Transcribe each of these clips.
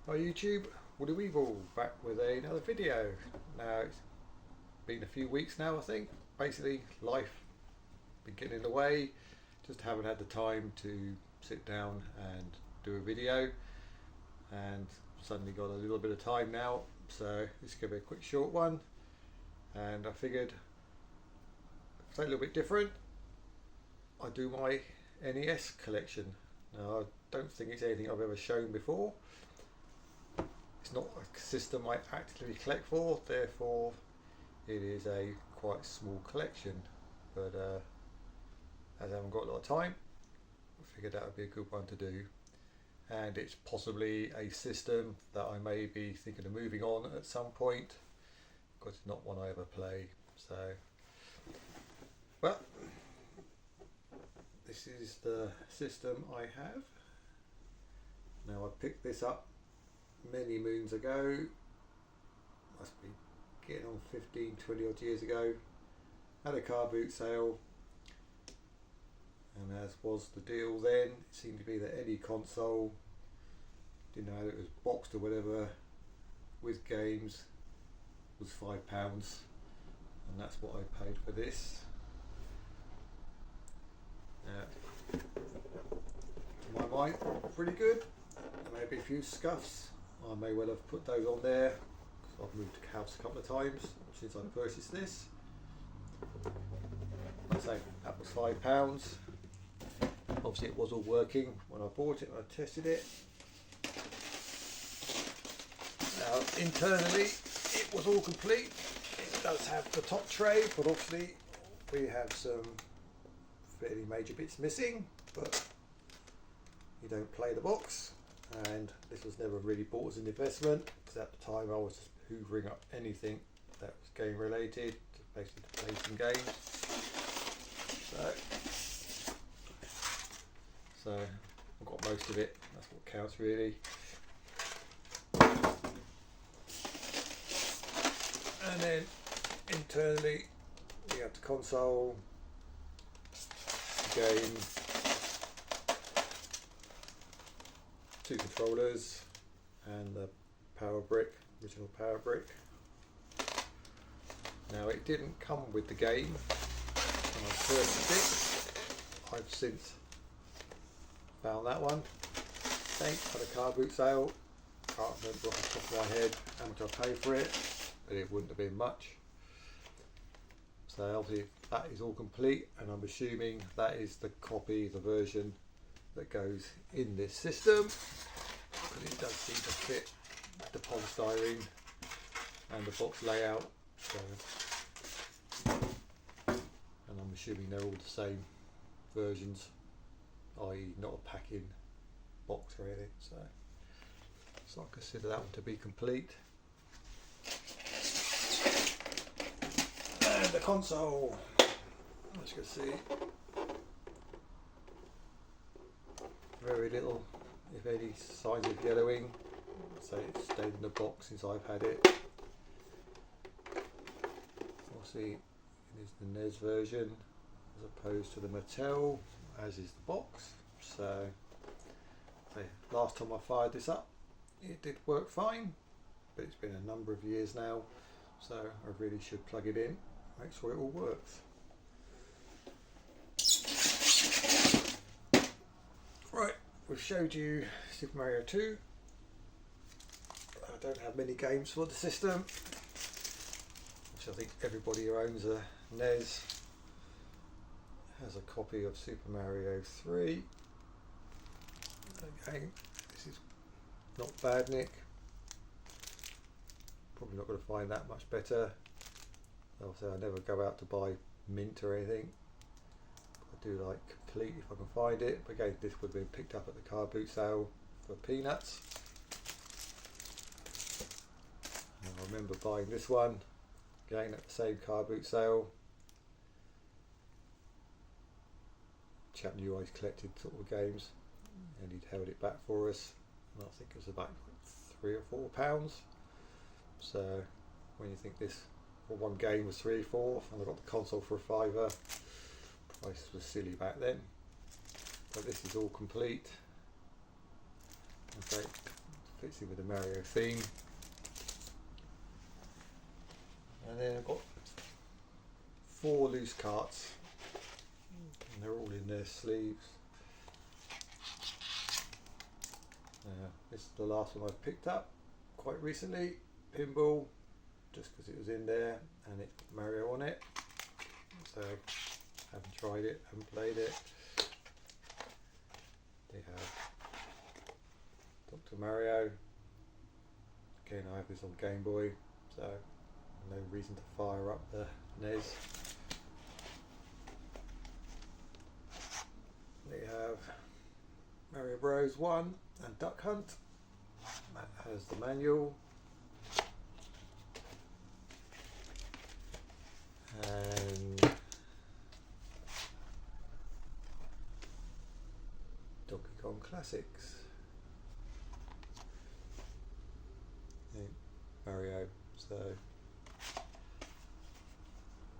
Hi YouTube, Weeble back with another video. Now it's been a few weeks now I think. Basically life been getting in the way, just haven't had the time to sit down and do a video, and suddenly got a little bit of time now, so this is going to be a quick short one. And I figured it's a little bit different. I do my NES collection. Now I don't think it's anything I've ever shown before. It's not a system I actively collect for, therefore it is a quite small collection, but as I haven't got a lot of time, I figured that would be a good one to do. And it's possibly a system that I may be thinking of moving on at some point, because it's not one I ever play. So, but this is the system I have. Now I picked this up many moons ago, must be getting on 15-20 odd years ago, had a car boot sale, and as was the deal then, it seemed to be that any console, didn't know it was boxed or whatever, with games, was £5, and that's what I paid for this. To my mind, pretty good. There may be a few scuffs. I may well have put those on there, because I've moved house a couple of times since I purchased this. Like I say, that was £5. Obviously it was all working when I bought it and I tested it. Now internally it was all complete. It does have the top tray, but obviously we have some fairly major bits missing, but you don't play the box. And this was never really bought as an investment, because at the time I was just hoovering up anything that was game related, basically to play some games. So I've got most of it, that's what counts really. And then internally we have the console, the game, 2 controllers, and the power brick, original power brick. Now it didn't come with the game when I purchased it. I've since found that one. Thanks for the car boot sale. Can't remember off the top of my head how much I paid for it, but it wouldn't have been much. So obviously that is all complete, and I'm assuming that is the copy, the version that goes in this system, because it does seem to fit the polystyrene and the box layout. So, and I'm assuming they're all the same versions, i.e. not a packing box or anything. So I consider that one to be complete. And the console, as you can see, very little, if any, signs of yellowing, so it's stayed in the box since I've had it. Obviously it is the NES version as opposed to the Mattel, as is the box. So last time I fired this up it did work fine, but it's been a number of years now, so I really should plug it in, make sure it all works. Right, we've showed you Super Mario 2. I don't have many games for the system, which I think everybody who owns a NES has a copy of Super Mario 3. Again, this is not bad, Nick. Probably not going to find that much better. Obviously I never go out to buy mint or anything. I do like complete if I can find it, but again this would have been picked up at the car boot sale for peanuts. And I remember buying this one again at the same car boot sale. Chap knew I collected sort of games, and he'd held it back for us, and I think it was about £3 or £4. So when you think this for one game was 3 or 4, and I got the console for a £5, prices were silly back then. But this is all complete. Okay, fits in with the Mario theme. And then I've got 4 loose carts, and they're all in their sleeves. This is the last one I've picked up quite recently, Pinball, just because it was in there and it's Mario on it. So haven't tried it, haven't played it. They have Dr. Mario. Again, I have this on Game Boy, so no reason to fire up the NES. We have Mario Bros 1 and Duck Hunt. That has the manual. And Donkey Kong Classics. Mario. So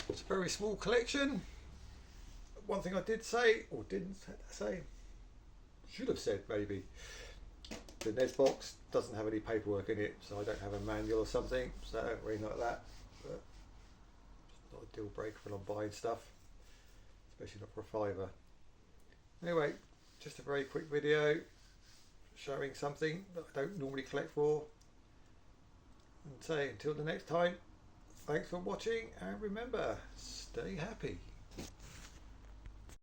it's a very small collection. One thing I did say, or didn't say, should have said maybe, the NES box doesn't have any paperwork in it, so I don't have a manual or something, so I don't really like that. But it's not a deal breaker when I'm buying stuff, especially not for a £5. Anyway, just a very quick video showing something that I don't normally collect for. And say until the next time, thanks for watching, and remember, stay happy.